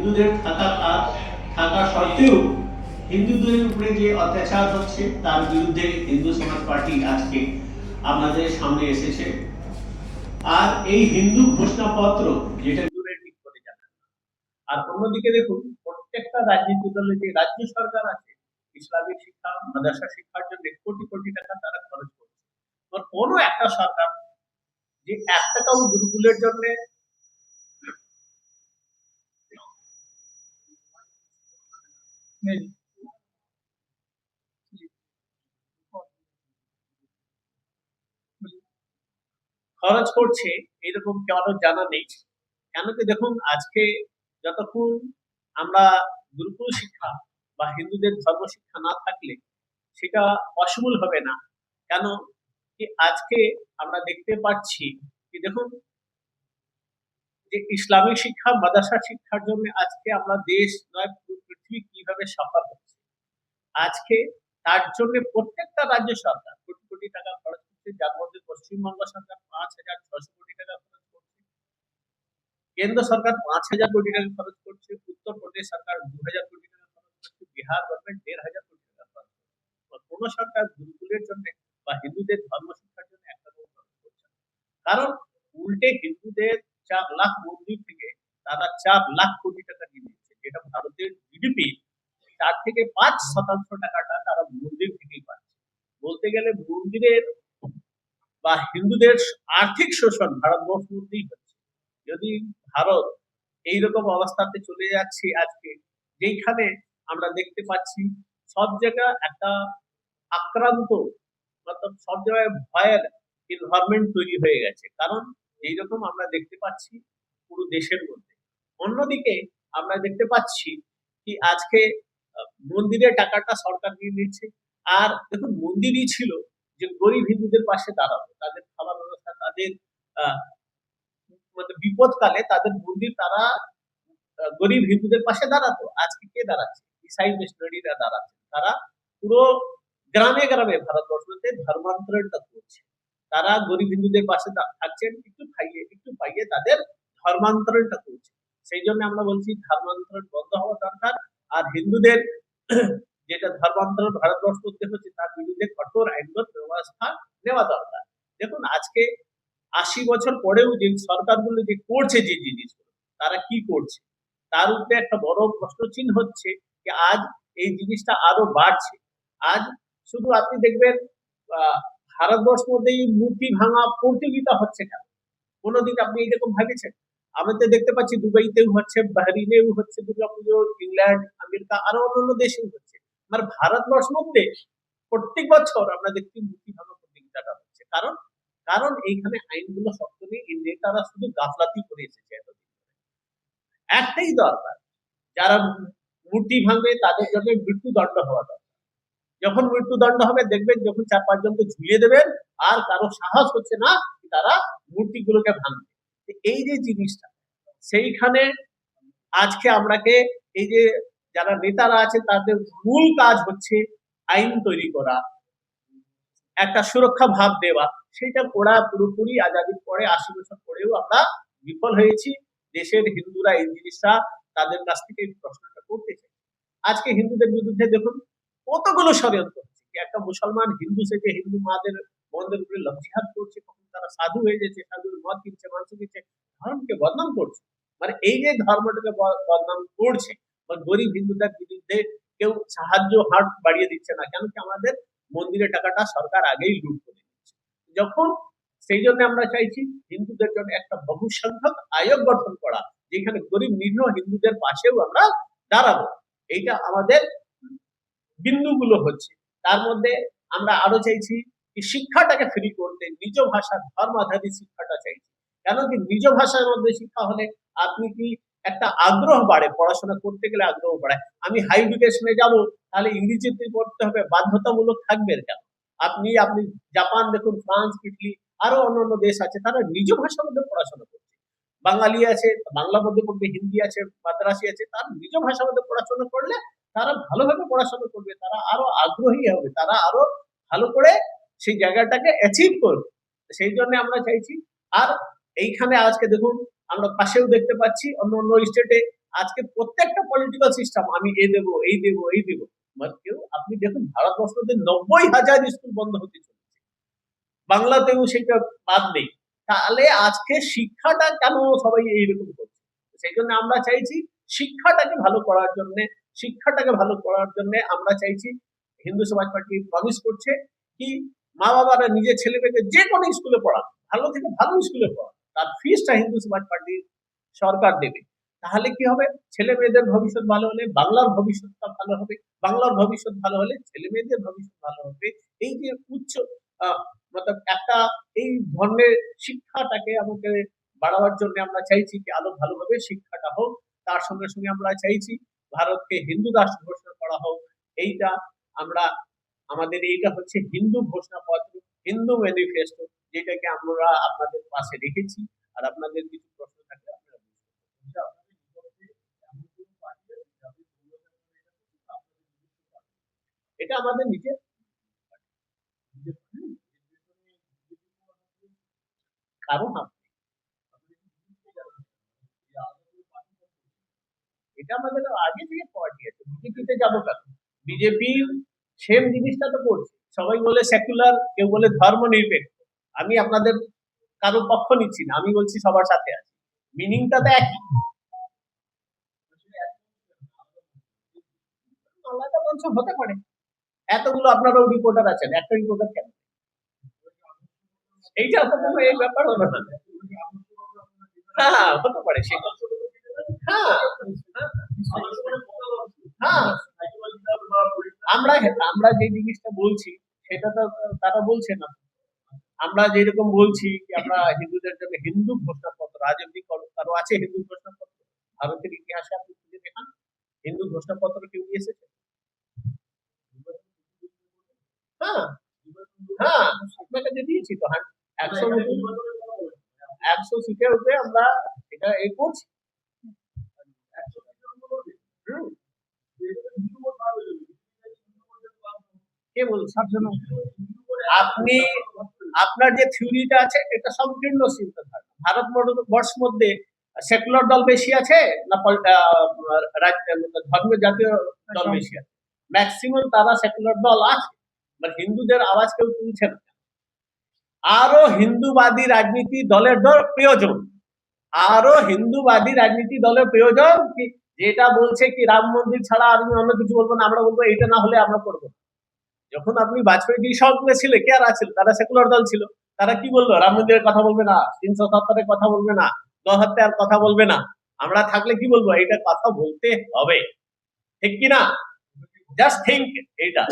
হিন্দুদের থাকা সত্ত্বেও হিন্দুদের উপরে যে অত্যাচার হচ্ছে তার বিরুদ্ধে হিন্দু সমাজ পার্টি আজকে আপনাদের সামনে এসেছে। আর এই হিন্দু ঘোষণাপত্র যেটা দূরে ঠিক করে যাবে। আর অন্যদিকে দেখুন, প্রত্যেকটা রাজনীতি দলে যে রাজ্য সরকার আছে ইসলামিক শিক্ষা মাদ্রাসা শিক্ষার জন্য কোটি কোটি টাকা তারা খরচ করছে। কোনো একটা সরকার যে 1 টাকাও গুরুকুলের জন্য খরচ করছে এরকম কারো জানা নেই। কেন কি দেখুন, আজকে যতক্ষণ আমরা গুরুকুল শিক্ষা বা হিন্দুদের ধর্ম শিক্ষা না থাকলে সেটা পসিবল হবে না। কেন কি আজকে আমরা দেখতে পাচ্ছি কি দেখুন, যে ইসলামিক শিক্ষা মাদ্রাসা শিক্ষার জন্য আজকে আমরা দেশ নয় পৃথিবী কিভাবে সফল হচ্ছে। আজকে তার জন্য প্রত্যেকটা রাজ্য সরকার কোটি কোটি টাকা খরচ করছে, যার মধ্যে পশ্চিমবঙ্গ সরকার 5,600 কোটি টাকা খরচ করছে, কেন্দ্র সরকার 5,000 কোটি টাকা খরচ করছে, উত্তরপ্রদেশ সরকার 2,000 কোটি টাকা খরচ করছে, বিহার গভর্নমেন্ট 1,500 কোটি টাকা খরচ করছে। কোন সরকার গুরুকুলের জন্য বা হিন্দুদের ধর্ম শিক্ষার জন্য 1 টাকাও খরচ করছে না। কারণ উল্টে হিন্দুদের 4 লাখ মন্দির থেকে তারা 4 লাখ কোটি টাকা নিয়ে নিচ্ছে, যেটা ভারতের জিডিপি 4 থেকে 5% টাকাটা তারা মন্দির থেকেই পাচ্ছে। বলতে গেলে মন্দিরের বা হিন্দুদের আর্থিক শোষণ ভারতবর্ষ মধ্যেই হচ্ছে। যদি ভারত এইরকম অবস্থাতে চলে যাচ্ছে আজকে, যেখানে আমরা দেখতে পাচ্ছি সব জায়গা একটা আক্রান্ত, মতলব সব জায়গায় ভয়ের এনভায়রনমেন্ট তৈরি হয়ে গেছে। কারণ এইরকম আমরা দেখতে পাচ্ছি পুরো দেশের মধ্যে। অন্যদিকে আমরা দেখতে পাচ্ছি কি আজকে মন্দিরের টাকাটা সরকার নিয়ে নিচ্ছে। আর দেখুন, মন্দিরই ছিল যে গরিব হিন্দুদের পাশে দাঁড়াতো, তাদের খাবার ব্যবস্থা, তাদের আহ বিপদকালে তাদের মন্দির তারা গরিব হিন্দুদের পাশে দাঁড়াতো। আজকে কে দাঁড়াচ্ছে? ইসাই মিশনারিরা দাঁড়াচ্ছে। তারা পুরো গ্রামে গ্রামে ভারতবর্ষতে ধর্মান্তরণটা করছে। তারা গরিব হিন্দুদের পাশে থাকছেন, একটু পাইয়ে তাদের ধর্মান্তরণটা করছে। সেই জন্য আমরা বলছি ধর্মান্তরণ বন্ধ হওয়া দরকার। আর হিন্দুদের যেটা ধর্মান্তরণ ভারতবর্ষ করতে হচ্ছে তার বিরুদ্ধে কঠোর আইনগত ব্যবস্থা নেওয়া দরকার। দেখুন, আজকে 80 বছর পরেও যে সরকারগুলো যে করছে যে জিনিসগুলো, তারা কি করছে তার উপরে একটা বড় প্রশ্ন চিহ্ন হচ্ছে যে আজ এই জিনিসটা আরো বাড়ছে। আজ শুধু আপনি দেখবেন ভারতবর্ষের মধ্যে মূর্তি ভাঙা প্রতিযোগিতা হচ্ছে কেন? কোনোদিন আপনি এরকম ভেবেছেন? আমি তো দেখতে পাচ্ছি দুবাইতেও হচ্ছে, বাহরিনেও হচ্ছে দুর্গাপুজো, ইংল্যান্ড, আমেরিকা আরো অন্যান্য দেশেও হচ্ছে। আমার ভারতবর্ষের মধ্যে প্রত্যেক বছর আমরা দেখছি মূর্তি ভাঙা প্রতিযোগিতাটা হচ্ছে। কারণ কারণ এইখানে আইনগুলো শক্ত নেই, এই নেতারা শুধু গাফলাতি করে এসেছে। একটাই দরকার, যারা মূর্তি ভাঙবে তাদের জন্য মৃত্যুদণ্ড হওয়া দরকার। যখন মৃত্যুদণ্ড হবে দেখবেন, যখন 4-5 জনকে ঝুলিয়ে দেবেন আর কারো সাহস হচ্ছে না তারা মূর্তিগুলোকে ভাঙবে। এই যে জিনিসটা, সেইখানে আজকে আমরাকে এই যে যারা নেতারা আছে তাদের মূল কাজ হচ্ছে আইন তৈরি করা, একটা সুরক্ষা ভাব দেওয়া। সেটা করা পুরোপুরি আজাদির পরে 80 বছর পরেও আমরা বিফল হয়েছি। দেশের হিন্দুরা এই জিনিসটা তাদের কাছ থেকে প্রশ্নটা করতে চাই। আজকে হিন্দুদের বিরুদ্ধে দেখুন কতগুলো ষড়যন্ত্র হচ্ছে। একটা মুসলমান হিন্দু থেকে হিন্দু মাদের বন্ধের উপরে লজ্জিহাত করছে, কখন তারা সাধু হয়ে যাচ্ছে, সাধুর মদ কিনছে, মাংস কিনছে, ধর্মকে বদনাম করছে। মানে এই যে ধর্মটাকে বদনাম করছে, বা গরিব হিন্দুদের বিরুদ্ধে কেউ সাহায্য হাত বাড়িয়ে দিচ্ছে না। কেন কি আমাদের মন্দিরের টাকাটা সরকার আগেই লুট করে দিচ্ছে। যখন সেই জন্য আমরা চাইছি হিন্দুদের জন্য একটা বহুসংখ্যক আয়োগ গঠন করা, যেখানে গরিব নিরীহ হিন্দুদের পাশেও আমরা দাঁড়াবো। এইটা আমাদের বিন্দুগুলো হচ্ছে। তার মধ্যে আমরা আরো চাইছি কি শিক্ষাটাকে ফ্রি করতে, নিজ ভাষা ধর্ম আধারিত শিক্ষাটা চাইছি। কেন কি নিজ ভাষার মধ্যে শিক্ষা হলে আপনি কি একটা আগ্রহ বাড়ে, পড়াশোনা করতে গেলে আগ্রহ বাড়ে। আমি হাই এডুকেশনে যাব, তাহলে ইংরেজিতে পড়তে হবে, বাধ্যতামূলক থাকবে কেন? আপনি আপনি জাপান দেখুন, ফ্রান্স, ইটালি আরো অন্যান্য দেশ আছে, তারা নিজ ভাষার মধ্যে পড়াশোনা করছে। বাঙালি আছে, বাংলা মধ্যে পড়বে, হিন্দি আছে, মাদ্রাসি আছে, তার নিজ ভাষার মধ্যে পড়াশোনা করলে তারা ভালোভাবে পড়াশোনা করবে, তারা আরো আগ্রহী হবে, তারা আরো ভালো করে সেই জায়গাটাকে অ্যাচিভ করবে। সেই জন্য আমরা চাইছি। আর এইখানে আজকে দেখুন, আমরা পাশেও দেখতে পাচ্ছি অন্য অন্য স্টেটে আজকে প্রত্যেকটা পলিটিক্যাল সিস্টেম আমি এই দেবো, এই দেবো, এই দেবো। কেউ আপনি দেখুন ভারতবর্ষতে 90,000 স্কুল বন্ধ হতে চলেছে, বাংলাতেও সেটা বাদ নেই। তাহলে আজকে শিক্ষাটা কেন সবাই এইরকম করছে? সেই জন্য আমরা চাইছি শিক্ষাটাকে ভালো করার জন্য, আমরা চাইছি, হিন্দু সমাজ পার্টি প্রমিস করছে কি মা বাবারা নিজের ছেলে মেয়েকে যে কোনো স্কুলে পড়ান, ভালো থেকে ভালো স্কুলে পড়ান, তার ফিসটা হিন্দু সমাজ পার্টি সরকার দেবে। তাহলে কি হবে, ছেলে মেয়েদের ভবিষ্যৎ ভালো হলে বাংলার ভবিষ্যৎটা ভালো হবে, বাংলার ভবিষ্যৎ ভালো হলে ছেলে মেয়েদের ভবিষ্যৎ ভালো হবে। এই যে উচ্চ মতলব একটা এই ধরনের শিক্ষাটাকে আমাকে বাড়াবার জন্য আমরা চাইছি কি আরো ভালোভাবে শিক্ষাটা হোক। তার সঙ্গে সঙ্গে আমরা চাইছি ভারতকে হিন্দু রাষ্ট্র ঘোষণা করা হোক। এইটা আমরা আমাদের এইটা হচ্ছে হিন্দু ঘোষণাপত্র, হিন্দু ম্যানিফেস্টো, যেটাকে আমরা আপনাদের পাশে রেখেছি। আর আপনাদের কিছু প্রশ্ন থাকলে আপনারা এটা আমাদের নিজের কারণ এটা আমাদের আগে থেকে পার্টি আছে, বিজেপিতে যাবো কেন? বিজেপি সেম জিনিসটা তো করছে, সবাই বলে সেকুলার, কেউ বলে ধর্ম নিরপেক্ষ। আমি আপনাদের কারো পক্ষ নিচ্ছি না, আমি বলছি সবার সাথে আছে, মিনিংটা তো একই। আলাদা মঞ্চ হতে পারে, এতগুলো আপনারাও রিপোর্টার আছেন, একটা রিপোর্টার কেন? এইটা তো কোনো এই ব্যাপার হলো না। হ্যাঁ হতে পারে সেটা। হ্যাঁ হ্যাঁ আমরা আমরা যে জিনিসটা বলছি সেটা তো তারা বলছে না। আমরা যেরকম বলছি যে আমরা হিন্দুদের জন্য হিন্দু ঘোষণাপত্র, আজ অব্দি কারো আছে হিন্দু ঘোষণাপত্র? ভারতের ইতিহাসে আপনি খুঁজে দেখান হিন্দু ঘোষণাপত্র কেউ নিয়ে এসেছে? হ্যাঁ হ্যাঁ আপনাকে যে দিয়েছি তো, হ্যাঁ 100 সিটের উপরে আমরা এটা এই করছি। হুম, কে বলছে? আপনি আপনার যে থিওরিটা আছে এটা সংকীর্ণ চিন্তাধারা। ভারতবর্ষ মধ্যে সেকুলার দল বেশি আছে না ধর্মীয় জাতীয় দল বেশি আছে? ম্যাক্সিমাম তারা সেকুলার দল আছে, বাট হিন্দুদের আওয়াজ কেউ তুলছে না। আরো হিন্দুবাদী রাজনীতি দলের প্রয়োজন, আরো হিন্দুবাদী রাজনীতি দলের প্রয়োজন কি, যেটা বলছে কি রাম মন্দির ছাড়া আমি অন্য কিছু বলবো না, আমরা বলবো এটা না হলে আমরা করবো। যখন আপনি বাজপেয়ী জি সঙ্গে ছিলে, কে আর আছিল? তারা সেকুলার দল ছিল। তারা কি বললো? রাম মন্দিরের কথা বলবে না, 377-এর কথা বলবে না, গহত্যার কথা বলবে না। আমরা থাকলে কি বলবো? এটা কথা বলতে হবে, ঠিক কি না? জাস্ট থিঙ্ক এইটা।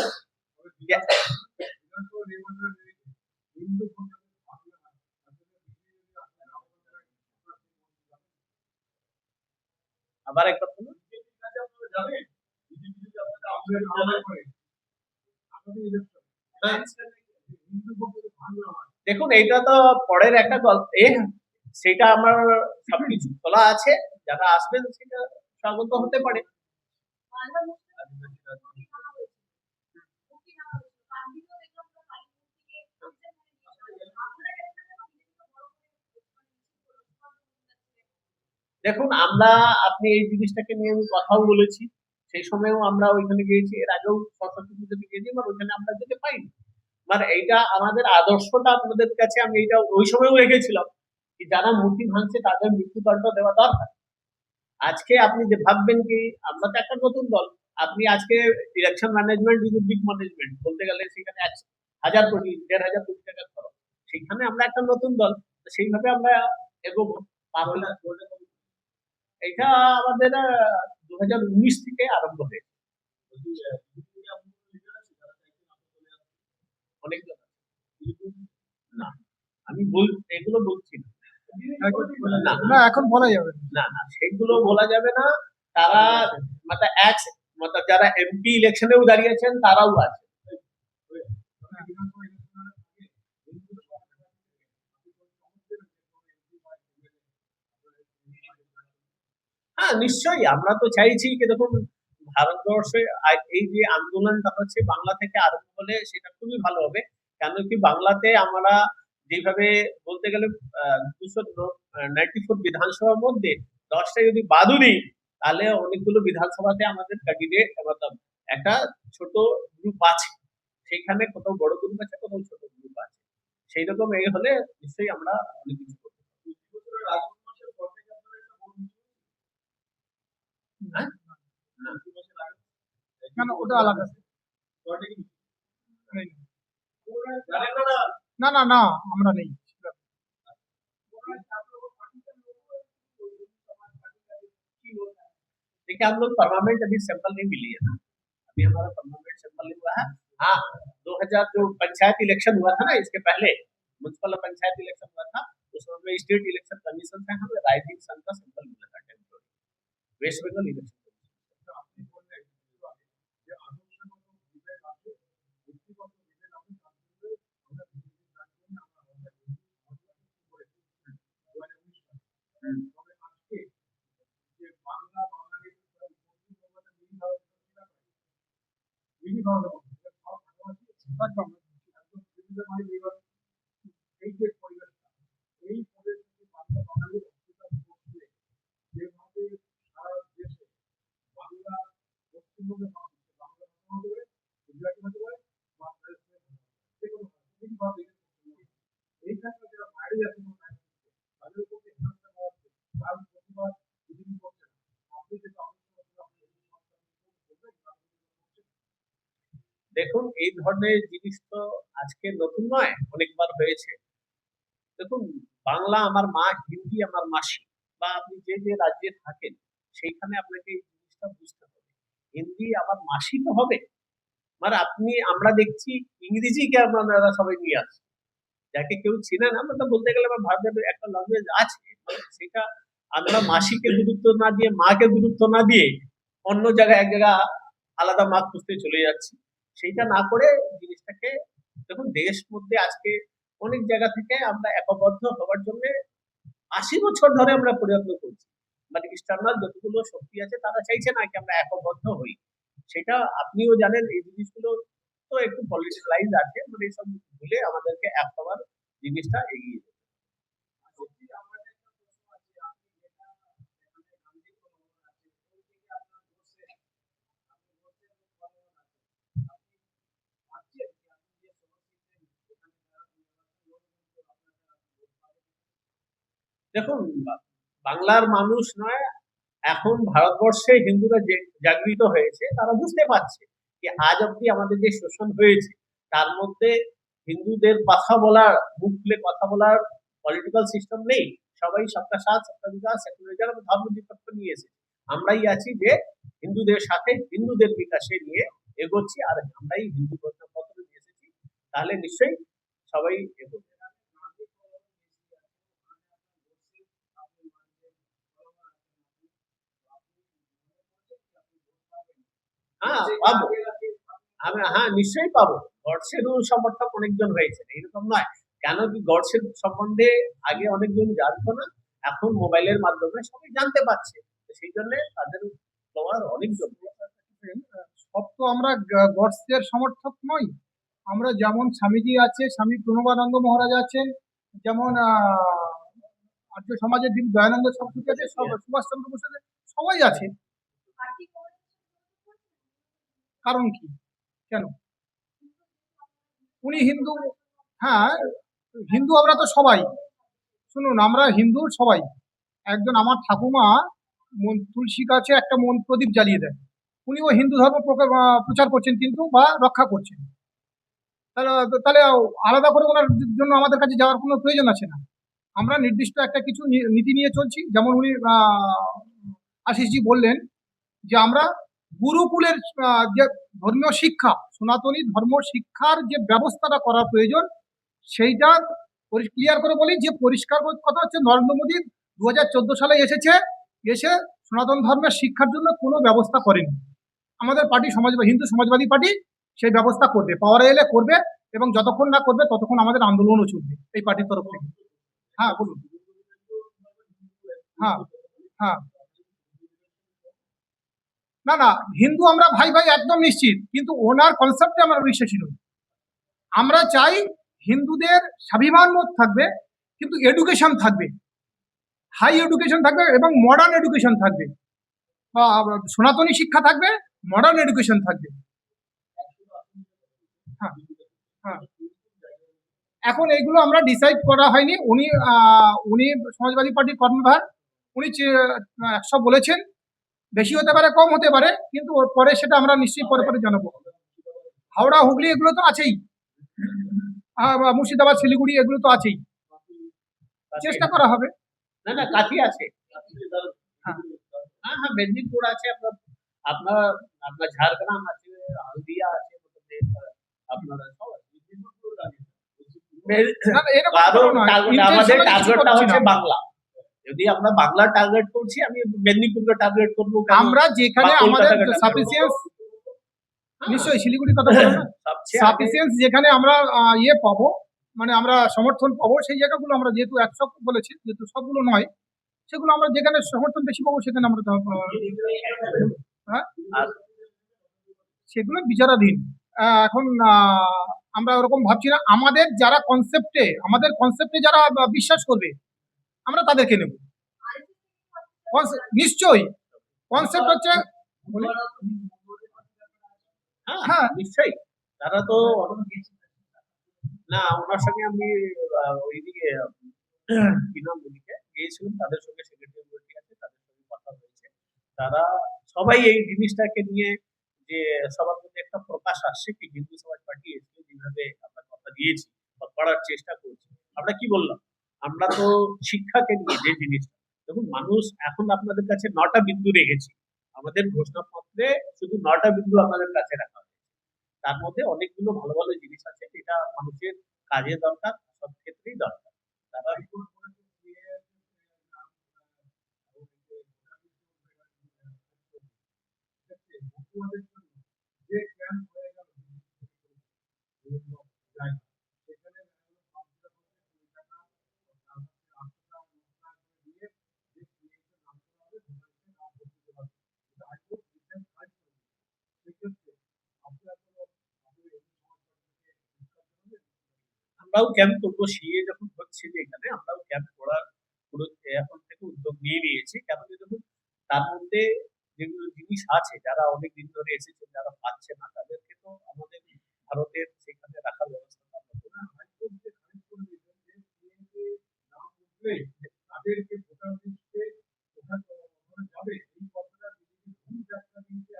আবার একবার বলুন। হ্যাঁ, দেখুন এইটা তো পরের একটা গল্প, সেটা আমার সবকিছু খোলা আছে, যারা আসবেন সেটা স্বাগত হতে পারে। দেখুন আমরা, আপনি এই জিনিসটাকে নিয়ে আমি কথাও বলেছি, সেই সময়ও আমরা ওইখানে গিয়েছি, এর আগেও সরস্বতী পুজোতে গিয়েছি, এবার ওইখানে আমরা যেতে পাইনি। মানে এইটা আমাদের আদর্শটা আপনাদের কাছে আমি এইটা ওই সময়ও রেখেছিলাম কি যারা মূর্তি ভাঙছে তাদের মৃত্যুদণ্ড দেওয়া দরকার। আজকে আপনি যে ভাববেন কি আমরা তো একটা নতুন দল, আপনি আজকে election management is big management বলতে গেলে সেখানে 1,000 কোটি 1,500 কোটি টাকা খরচ, সেখানে আমরা একটা নতুন দল, সেইভাবে আমরা এগোবো। তাহলে এটা আমাদের 2019 থেকে আরম্ভ হয়েছে। অনেক না, আমি এগুলো বলছি না, না এখন বলা যাবে না, না সেগুলো বলা যাবে না। তারা মানে যারা এমপি ইলেকশনেও দাঁড়িয়েছেন তারাও আছে। হ্যাঁ নিশ্চয়ই, আমরা তো চাইছি কি দেখুন ভারতবর্ষে এই যে আন্দোলনটা হচ্ছে বাংলা থেকে আরম্ভ হলে সেটা খুবই ভালো হবে। কেন কি বাংলাতে আমরা যেভাবে বলতে গেলে 294 বিধানসভার মধ্যে 10টা যদি বাদও দিই তাহলে অনেকগুলো বিধানসভাতে আমাদের ক্যান্ডিডেট একটা ছোট গ্রুপ আছে, সেখানে কোথাও বড় গ্রুপ আছে, কোথাও ছোট গ্রুপ আছে। সেই রকম এই হলে নিশ্চয়ই আমরা অনেক কিছু করতে পারবো। হ্যাঁ? না। না না, ওটা আলাদা। নেই। না না না, আমরা নেই। देखिए हम लोग परमानेंट अभी सैंपल नहीं मिली है ना, अभी हमारा परमानेंट सैंपल नहीं हुआ है। हाँ, 2000 जो पंचायत इलेक्शन हुआ था ना, इसके पहले म्युनिसिपल पंचायत इलेक्शन हुआ था, उस समय स्टेट इलेक्शन कमीशन से हमें राइजिंग सन का सैंपल मिला था टेम्पोररी वेस्ट बंगाल इलेक्शन। দেখুন এই ধরনের জিনিস তো আজকে নতুন নয়, অনেকবার হয়েছে। দেখুন, বাংলা আমার মা, হিন্দি আমার মাসি, বা আপনি যে যে রাজ্যে থাকেন সেইখানে আপনাকে এই জিনিসটা বুঝতে হবে। হিন্দি আমার মাসি তো হবে, মানে আমরা দেখছি ইংরেজিকে আপনারা সবাই নিয়ে আসছে, যাকে কেউ চিনে না, মানে বলতে গেলে আমার ভারতের একটা ল্যাঙ্গুয়েজ আছে, মানে সেটা আমরা মাসিকে গুরুত্ব না দিয়ে, মাকে গুরুত্ব না দিয়ে অন্য জায়গায় এক জায়গা আলাদা মা খুঁজতে চলে যাচ্ছি। সেইটা না করে জিনিসটাকে, দেখুন দেশ মধ্যে আজকে অনেক জায়গা থেকে আমরা একবদ্ধ হওয়ার জন্য 80 বছর ধরে আমরা প্রযত্ন করছি, মানে এক্সটার্নাল যতগুলো শক্তি আছে তারা চাইছে না কি আমরা একবদ্ধ হই। সেটা আপনিও জানেন, এই জিনিসগুলো তো একটু পলিটিক্যালাইজ আছে, মানে এইসব ভুলে আমাদেরকে এক হওয়ার জিনিসটা এগিয়ে যেতে দেখুন, বাংলার মানুষ নয়, এখন ভারতবর্ষে হিন্দুরা যে জাগৃত হয়েছে, তারা বুঝতে পারছে যে আজ অব্দি আমাদের যে শোষণ হয়েছে তার মধ্যে হিন্দুদের কথা বলার, মুখ খুলে কথা বলার পলিটিক্যাল সিস্টেম নেই। সবাই সবকা সাথ সবকা বিকাশ সেকুলারিজম ধর্ম নিরপেক্ষ নিয়ে এসেছে। আমরাই আছি যে হিন্দুদের সাথে হিন্দুদের বিকাশে নিয়ে এগোচ্ছি, আর আমরাই হিন্দু ঘোষণাপত্র নিয়ে এসেছি, তাহলে নিশ্চয়ই সবাই এগোবে। হ্যাঁ, পাবো। হ্যাঁ, নিশ্চয়ই পাবো। গডসেরও সমর্থক অনেকজন হয়েছেন, এরকম নয়। কেন কি গডসের সম্বন্ধে আগে অনেকজন জানতো না, এখন মোবাইলের মাধ্যমে সবাই জানতে পারছে, তো সেই জন্য তাদের পাওয়ার অনেকজন। সব তো আমরা গডসের সমর্থক নই। আমরা যেমন স্বামীজি আছে, স্বামী প্রণবানন্দ মহারাজ আছেন, যেমন আর্য সমাজের দিন দয়ানন্দ সরস্বতী আছে, সুভাষচন্দ্র বোস আছে, সবাই আছে। কারণ কি? কেন? উনি হিন্দু। হ্যাঁ, হিন্দু আমরা তো সবাই। শুনুন, আমরা হিন্দু সবাই। একজন আমার ঠাকুমা তুলসী গাছে একটা প্রদীপ জ্বালিয়ে দেন, উনিও হিন্দু ধর্ম প্রচার করছেন কিন্তু, বা রক্ষা করছেন। তাহলে তাহলে আলাদা করে ওনার জন্য আমাদের কাছে যাওয়ার কোনো প্রয়োজন আছে না। আমরা নির্দিষ্ট একটা কিছু নীতি নিয়ে চলছি, যেমন উনি আশিসজি বললেন যে আমরা গুরুকুলের যে ধর্মীয় শিক্ষা, সনাতনী ধর্ম শিক্ষার যে ব্যবস্থাটা করা প্রয়োজন, সেইটা ক্লিয়ার করে বলি যে পরিষ্কার কথা হচ্ছে, নরেন্দ্র মোদী 2014 সালে এসে সনাতন ধর্মের শিক্ষার জন্য কোনো ব্যবস্থা করেনি। আমাদের পার্টি হিন্দু সমাজবাদী পার্টি সেই ব্যবস্থা করবে, পাওয়ারে এলে করবে, এবং যতক্ষণ না করবে ততক্ষণ আমাদের আন্দোলনও চলবে এই পার্টির তরফ থেকে। হ্যাঁ, বলুন। হ্যাঁ হ্যাঁ, না না, হিন্দু আমরা ভাই ভাই একদম নিশ্চিত, কিন্তু ওনার কনসেপ্টে আমরা বিশ্বাসী নই। আমরা চাই হিন্দুদের স্বাভিমান বোধ থাকবে, কিন্তু এডুকেশন থাকবে, হাই এডুকেশন থাকবে এবং মডার্ন এডুকেশন থাকবে। বা সনাতনী শিক্ষা থাকবে, মডার্ন এডুকেশন থাকবে। হ্যাঁ, হ্যাঁ। এখন এইগুলো আমরা ডিসাইড করা হয়নি। উনি সমাজবাদী পার্টির কর্ণধার, উনি 100 বলেছেন, বেশি হতে পারে, কম হতে পারে, কিন্তু ওর পরে সেটা আমরা নিশ্চয়ই পরে পরে জানাবো। হাওড়া, হুগলি এগুলো তো আছেই, মুর্শিদাবাদ, শিলিগুড়ি এগুলো তো আছেই, চেষ্টা করা হবে। না না, কাঠি আছে। হ্যাঁ। হ্যাঁ হ্যাঁ, মেদিনীপুর আছে, আপনার আপনার আপনার ঝাড়গ্রাম আছে, হলদিয়া আছে, আপনার সব আছে। না, না, এরকম কারণ কোনো নয়, আমাদের intentional কিছু টার্গেটটা করছি হচ্ছে না। বাংলা। যদি আমরা বাংলা টার্গেট করছি, আমি মেদিনীপুরকে টার্গেট করবো কেন? আমরা যেখানে বা আমাদের কলকাতাকে target সাফিসিয়েন্স, করবো। নিশ্চয়ই শিলিগুড়ির কথা বলো না, সবচেয়ে আগে সাফিসিয়েন্স যেখানে আমরা ইয়ে পাবো, মানে আমরা সমর্থন পাবো, সেই জায়গাগুলো আমরা যেহেতু 100 বলেছি, যেহেতু সবগুলো নয়, সেগুলো আমরা যেখানে সমর্থন বেশি পাবো সেখানে আমরা হ্যাঁ, আর সেগুলো বিচারাধীন। এখন আমরা ওরকম ভাবছি না। আমাদের কনসেপ্টে যারা বিশ্বাস করবে, আমরা তাদেরকে নেব। নিশ্চয়ই কনসেপ্ট হচ্ছে, বলি, হ্যাঁ হ্যাঁ, নিশ্চয়ই, তারা তো না, ওনার সঙ্গে আমি ওইদিকে কি নাম ওদিকে গিয়েছিলাম, তাদের সঙ্গে সেক্রেটারি আছে, তাদের সঙ্গে কথা হয়েছে। তারা সবাই এই জিনিসটাকে নিয়ে, যে সবার মধ্যে একটা প্রকাশ আসছে কি হিন্দু সমাজ পার্টি এসে যেভাবে আমরা কথা দিয়েছি বা করার চেষ্টা করছি। আমরা কি বললাম, আমরা তো শিক্ষাকে নিয়ে যে জিনিসটা, দেখুন মানুষ এখন আপনাদের কাছে 9টা বিন্দু রেখেছি, আমাদের ঘোষণাপত্রে শুধু 9টা বিন্দু আপনাদের কাছে রাখা হয়। তার মধ্যে অনেকগুলো ভালো ভালো জিনিস আছে যেটা মানুষের কাজে দরকার, সব ক্ষেত্রেই দরকার। তারা আমরাও ক্যাম্প করবো, সিএ যখন হচ্ছে যে এখানে আমরাও ক্যাম্প করার পুরো এখন থেকে উদ্যোগ নিয়ে নিয়েছি। কেন কি দেখুন, তার মধ্যে যেগুলো জিনিস আছে, যারা অনেক দিন ধরে এসেছে, যারা পাচ্ছে না, তাদেরকে তো আমাদের ভারতের সেখানে রাখার ব্যবস্থা করতে হবে না। তাদেরকে ভোটার লিস্টে যাবে এই কথাটা যদি ভুল যাত্রা দিতে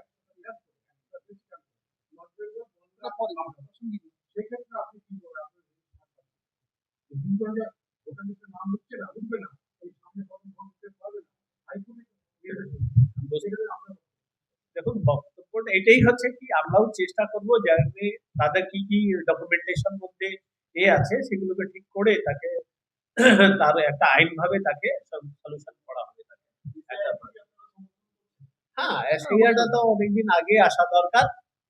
সেক্ষেত্রে আপনি কি করবেন? হিন্দুরা ভোটার লিস্টে নাম হচ্ছে না, উঠবে না, এই সামনে কখন করতে পারবে না, দেখুন বক্তব্যটা এটাই হচ্ছে কি, আমরাও চেষ্টা করব যাতে তাদের কি কি ডকুমেন্টেশন মধ্যে আছে সেগুলোকে ঠিক করে তাকে তার একটা আইন ভাবে তাকে সলিউশন করা হবে তাকে। হ্যাঁ, এসআইআরটা তো অনেকদিন আগে আসা দরকার,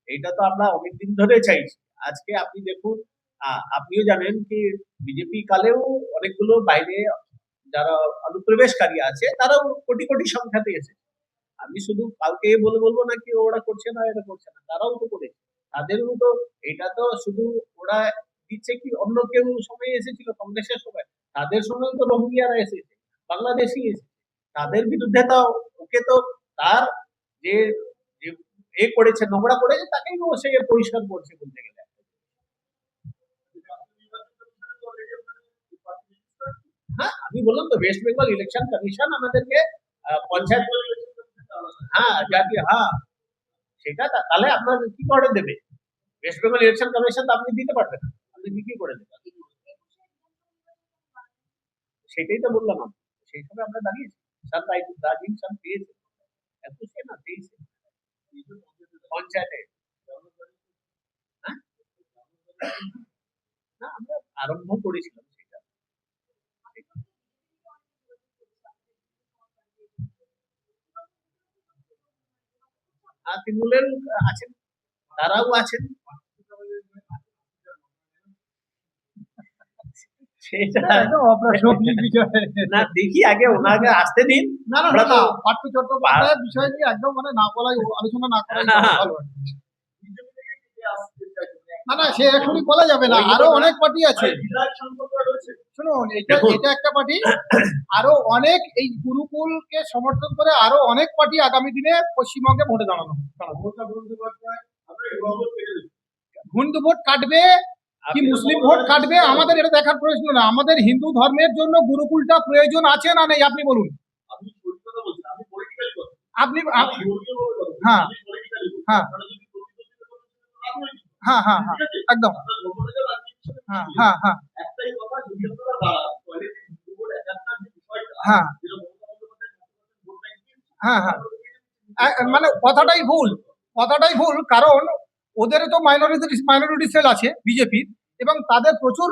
এইটা তো আমরা অনেকদিন ধরে চাইছি। আজকে আপনি দেখুন, আপনিও জানেন কি বিজেপি কালেও অনেকগুলো বাইরে যারা অনুপ্রবেশকারী আছে, তারাও কোটি কোটি সংখ্যাতে এসেছে। আমি শুধু কাউকে বলবো না কি ওরা করছে না, এটা করছে না, তারাও তো করেছে। তাদেরও তো, এটা তো শুধু ওরা দিচ্ছে কি, অন্য কেউ সময় এসেছিল কংগ্রেসের সময়, তাদের সময় তো রোহিঙ্গিয়ারা এসেছে, বাংলাদেশি এসেছে, তাদের বিরুদ্ধে তো ওকে তো তার যে যে এ করেছে, নোংরা করেছে, তাকেই ও সে পরিষ্কার করছে বলতে গেলে। হ্যাঁ, আমি বললাম তো, ওয়েস্ট বেঙ্গল ইলেকশন কমিশন আমাদেরকে পঞ্চায়েত, হ্যাঁ জাতীয়, হ্যাঁ সেটা তাহলে আপনার কি করে দেবে? ওয়েস্ট বেঙ্গল ইলেকশন কমিশন তো আপনি দিতে পারবেন না, আপনি কি করে দেবেন? সেটাই তো বললাম আমি, সেই সময় আমরা দাঁড়িয়েছি, রাজীব স্যার পেয়েছে, এত সে না পেয়েছে পঞ্চায়েতে। হ্যাঁ, না আমরা আরম্ভ করেছিলাম সেটা। তৃণমূলের আছেন, তারাও আছেন, সেটা না, দেখি আগে ওনাকে আসতে দিন। না না আমরা না, তো পার্থ চট্টোপাধ্যায়ের বিষয় নিয়ে একদম মানে না বলাই, আলোচনা না করাই ভালো। না না, সে এখনই বলা যাবে না, আরো অনেক পার্টি আছে। শুনুন, এটা দেখুন এটা একটা পার্টি, আরো অনেক এই গুরুকুলকে সমর্থন করে আরো অনেক পার্টি আগামী দিনে পশ্চিমবঙ্গে ভোটে দাঁড়াবে। হিন্দু ভোট কাটবে কি আপনি তো মুসলিম মমতা ভোট ব্যানার্জি কাটবে ছিলেন। আমাদের এটা দেখার প্রশ্ন না। আমাদের হিন্দু ধর্মের জন্য গুরুকুলটা প্রয়োজন আছে না নেই, আপনি বলুন। আমি পরিষ্কার বলছি, আমি পলিটিক্যাল কথা, আপনি আমি ধর্মীয় ভাবে কথা বলছি, হ্যাঁ আমি পলিটিক্যালি বলছি। হ্যাঁ আপনারা যদি প্রতিদ্বন্দ্বিতা করেন সেটা রাজনৈতিক, হ্যাঁ হ্যাঁ হ্যাঁ ঠিক আছে? একদম। আপনারা ধর্মটাকে রাজনীতির সাথে হ্যাঁ মিশিয়ে হ্যাঁ হ্যাঁ একটাই কথা, যদি আপনারা দাঁড়ান তাহলে যে হিন্দু ভোট একাত্তর যে বিষয়টা, হ্যাঁ যেটা মমতা বন্দ্যোপাধ্যায় ভোট ব্যাংক দিয়েছে, হ্যাঁ হ্যাঁ মানে কথাটাই কথাটাই ভুল, কারণ ওদের তো মাইনরিটি সেল আছে বিজেপির, এবং তাদের প্রচুর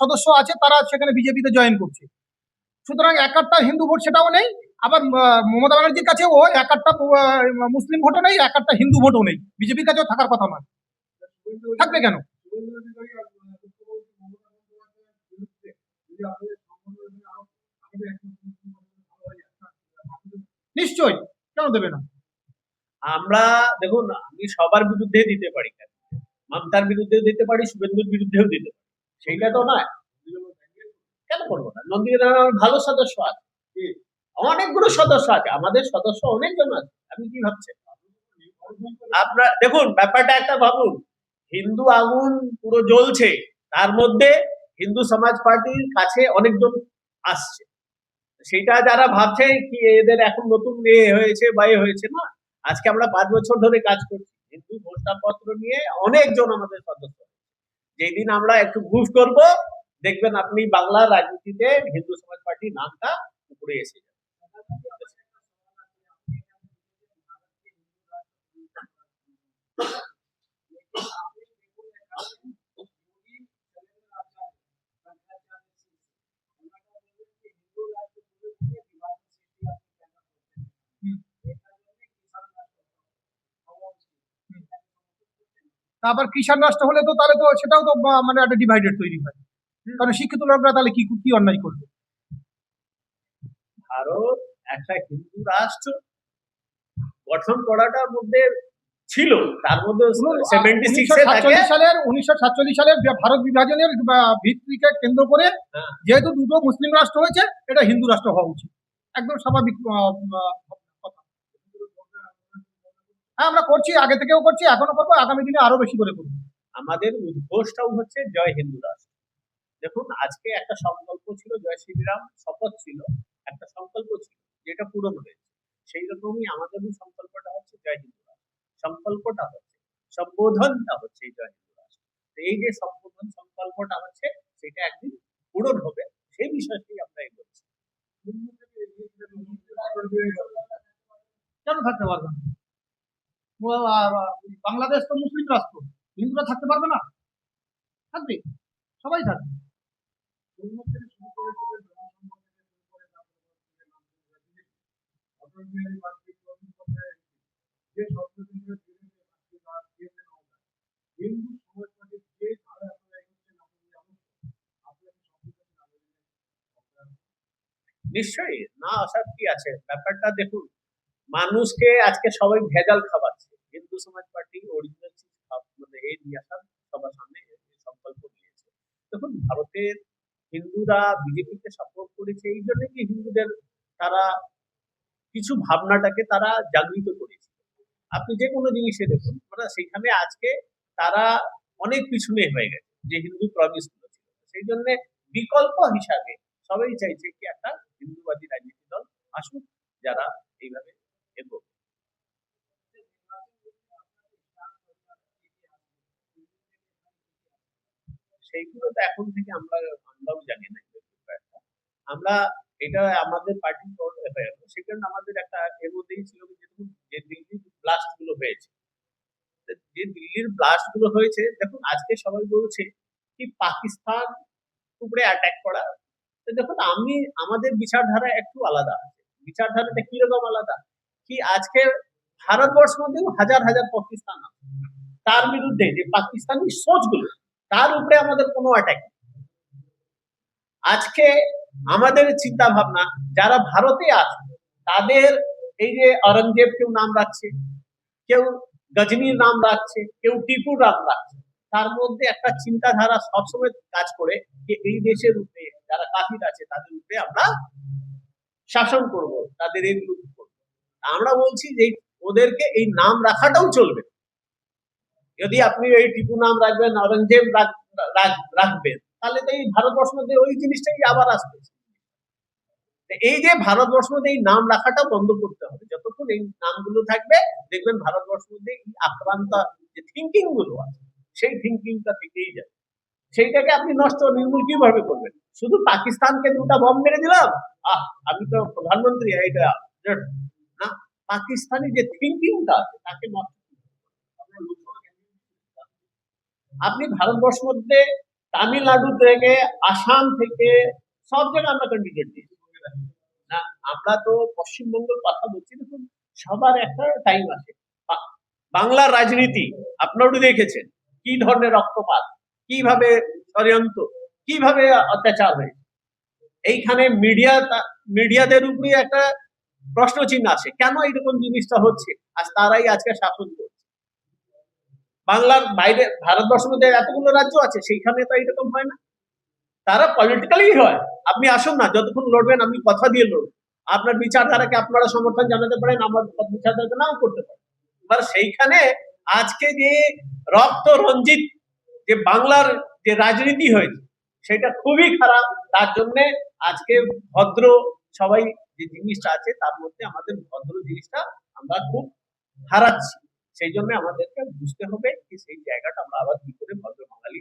সদস্য আছে, তারা সেখানে বিজেপিতে জয়েন করছে। সুতরাং একটা হিন্দু ভোট সেটাও নেই। আবার মমতা ব্যানার্জির কাছেও একটা মুসলিম ভোটও নেই, একটা হিন্দু ভোটও নেই, বিজেপির কাছেও থাকার কথা নয়। থাকবে কেন? নিশ্চয়ই, কেন দেবে না? আমরা দেখুন, আমি সবার বিরুদ্ধে দিতে পারি, কেন মমতার বিরুদ্ধেও দিতে পারি, শুভেন্দুর বিরুদ্ধেও দিতে পারি, সেইটা তো নয়। কেন করবো না? নন্দীগ্রামে আমার ভালো সদস্য আছে, অনেকগুলো সদস্য আছে, আমাদের সদস্য অনেকজন আছে। আপনি কি ভাবছেন? আপনার দেখুন, ব্যাপারটা একটা ভাবুন, হিন্দু আগুন পুরো জ্বলছে, তার মধ্যে হিন্দু সমাজ পার্টির কাছে অনেকজন আসছে। সেটা যারা ভাবছে কি এদের এখন নতুন হয়েছে বা হয়েছে না, আজকে আমরা 5 বছর ধরে কাজ করছি, হিন্দু ঘোষণাপত্র নিয়ে অনেকজন আমাদের সদস্য। যেদিন আমরা একটু মুভ করব, দেখবেন আপনি বাংলার রাজনীতিতে হিন্দু সমাজ পার্টির নামটা উপরে এসে যাবে। হুম, হুম। তারপর কিষাণ রাষ্ট্র হলে তো তাহলে তো সেটাও তো মানে একটা ডিভাইডেড তৈরি হয়, কারণ শিক্ষিত লোকরা তাহলে কি কি অন্যায় করবে? ভারত একটা হিন্দু রাষ্ট্র গঠন করাটার মধ্যে ছিল, তার মধ্যে শুনুন, 76 এ থাকে। 1947 সালের ভারত বিভাজনের ভিত্তিকে কেন্দ্র করে হ্যাঁ, যেহেতু দুটো মুসলিম রাষ্ট্র হয়েছে, এটা হিন্দু রাষ্ট্র হওয়া উচিত, একদম স্বাভাবিক কথা। হ্যাঁ, আমরা করছি, আগে থেকেও করছি, এখনো করবো, আগামী দিনে আরো বেশি করে করবো। আমাদের উদ্ঘোষটাও হচ্ছে জয় হিন্দু রাষ্ট্র। দেখুন, আজকে একটা সংকল্প ছিল, জয় শ্রীরাম শপথ ছিল, একটা সংকল্প ছিল যেটা পূরণ হয়েছে। সেই রকমই আমাদেরও সংকল্পটা হচ্ছে জয় হিন্দু রাষ্ট্র। সংকল্পটা হচ্ছে, সম্বোধনটা হচ্ছে এই জয় হিন্দু রাষ্ট্র। তো এই যে সম্বোধন সংকল্পটা হচ্ছে, সেটা একদিন পূরণ হবে, সেই বিষয়টি আমরা এগোচ্ছি। কেন থাকতে পারবে না? বাংলাদেশ তো মুসলিম রাষ্ট্র, হিন্দুরা থাকতে পারবে না? থাকবে, সবাই থাকবে। নিশ্চয়ই না, আসার কি আছে? ব্যাপারটা দেখুন, মানুষকে আজকে সবাই ভেজাল খাওয়াচ্ছে, হিন্দু সমাজ পার্টি অরিজিনাল মানে এই নিয়ে আসার সবার সামনে এই সংকল্প নিয়েছে। দেখুন, ভারতের হিন্দুরা বিজেপিকে সাপোর্ট করেছে এই জন্য কি হিন্দুদের তারা কিছু ভাবনাটাকে তারা জাগৃত করেছে। আপনি যে কোনো জিনিসে দেখুন, মানে সেখানে আজকে তারা অনেক পিছনে হয়ে গেছে, যে হিন্দু প্রমিস গুলো ছিল। সেই জন্য বিকল্প হিসাবে সবাই চাইছে কি একটা হিন্দুবাদী রাজনীতি দল আসুক, যারা এইভাবে এগোবে। সেইগুলো তো এখন থেকে আমরাও জানি না কিন্তু খুব একটা। আমরা এটা আমাদের পার্টি হয়ে গেল, সেখানে আমাদের একটা এর মধ্যেই ছিল যে দেখুন, যে দিল্লির ব্লাস্ট গুলো হয়েছে, যে দিল্লির ব্লাস্ট গুলো হয়েছে, দেখুন আজকে সবাই বলছে কি পাকিস্তান উপরে অ্যাটাক করা। তো দেখুন, আমাদের বিচারধারা একটু আলাদা আছে। বিচারধারাটা কিরকম আলাদা, কি আজকে ভারতবর্ষের মধ্যেও হাজার হাজার পাকিস্তান আছে, তার বিরুদ্ধে যে পাকিস্তানি সোচগুলো, তার উপরে আমাদের কোনো অ্যাটাক। আজকে আমাদের চিন্তা ভাবনা যারা ভারতে আছে, তাদের এই যে অরঙ্গজেব কেউ নাম রাখছে, কেউ গজনীর নাম রাখছে, কেউ টিপুর নাম রাখছে, তার মধ্যে একটা চিন্তাধারা সবসময় কাজ করে যে এই দেশের উপরে যারা কাফির আছে তাদের উপরে আমরা শাসন করব, তাদের এগুলো করবো। আমরা বলছি যে ওদেরকে এই নাম রাখাটাও চলবে। যদি আপনি এই টিপু নাম রাখবেন, অরঙ্গজেব রাখবেন, তাহলে তো এই ভারতবর্ষ মধ্যে ওই জিনিসটাই আবার আসবে। এই যে ভারতবর্ষ মধ্যে এই নাম রাখাটা বন্ধ করতে হবে। যতক্ষণ এই নামগুলো থাকবে দেখবেন ভারতবর্ষ মধ্যে এই আক্রান্ত যে থিঙ্কিং গুলো আছে সেই থিঙ্কিংটা থেকেই যাবে। সেইটাকে আপনি নষ্ট নির্মূল কিভাবে করবেন? শুধু পাকিস্তানকে দুটা বম মেরে দিলাম, আমি তো প্রধানমন্ত্রী, এইটা না, পাকিস্তানি যে থিঙ্কিংটা আছে তাকে নষ্ট। আপনি ভারতবর্ষ মধ্যে তামিলনাড়ু থেকে, আসাম থেকে সব জায়গায় আমরা ক্যান্ডিডেট দিয়েছি না। আমরা তো পশ্চিমবঙ্গের কথা বলছি, দেখুন সবার একটা টাইম আছে। বাংলার রাজনীতি আপনারা দেখেছেন কি ধরনের রক্তপাত, কিভাবে ষড়যন্ত্র, কিভাবে অত্যাচার হয়েছে। এইখানে মিডিয়াদের উপরে একটা প্রশ্ন চিহ্ন আছে, কেন এরকম জিনিসটা হচ্ছে? আজ তারাই আজকে শাসন করছে। বাংলার বাইরে ভারতবর্ষের মধ্যে এতগুলো রাজ্য আছে, সেইখানে তো এরকম হয় না। তারা পলিটিক্যালি হয়। আপনি আসুন না, যতক্ষণ লড়বেন আপনি কথা দিয়ে লড়বেন। আপনার বিচারধারাকে আপনারা সমর্থন জানাতে পারেন, আমার বিচারধারাকে নাও করতে পারেন। এবার সেইখানে আজকে যে রক্ত রঞ্জিত যে বাংলার যে রাজনীতি হয়েছে সেটা খুবই খারাপ। তার জন্য আজকে ভদ্র সবাই যে জিনিসটা আছে তার মধ্যে আমাদের ভদ্র জিনিসটা আমরা খুব হারাচ্ছি। সেই জন্য আমাদেরকে বুঝতে হবে যে সেই জায়গাটা আমরা আবার কি করে ভদ্র বাঙালি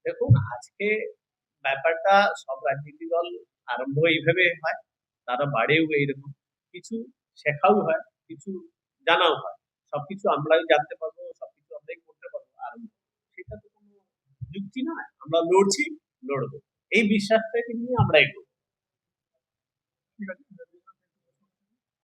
দেখুন আজকে ব্যাপারটা সব রাজনীতি দল আরম্ভ এইভাবে হয়, তারা বাড়েও এইরকম, কিছু শেখাও হয়, কিছু জানাও হয়। সবকিছু আমরাই জানতে পারবো, সবকিছু আমরাই করতে পারবো আর সেটা তো কোনো যুক্তি নয়। আমরা লড়ছি, লড়বো, এই বিশ্বাসটাকে নিয়ে আমরা এগোবো। ঠিক আছে।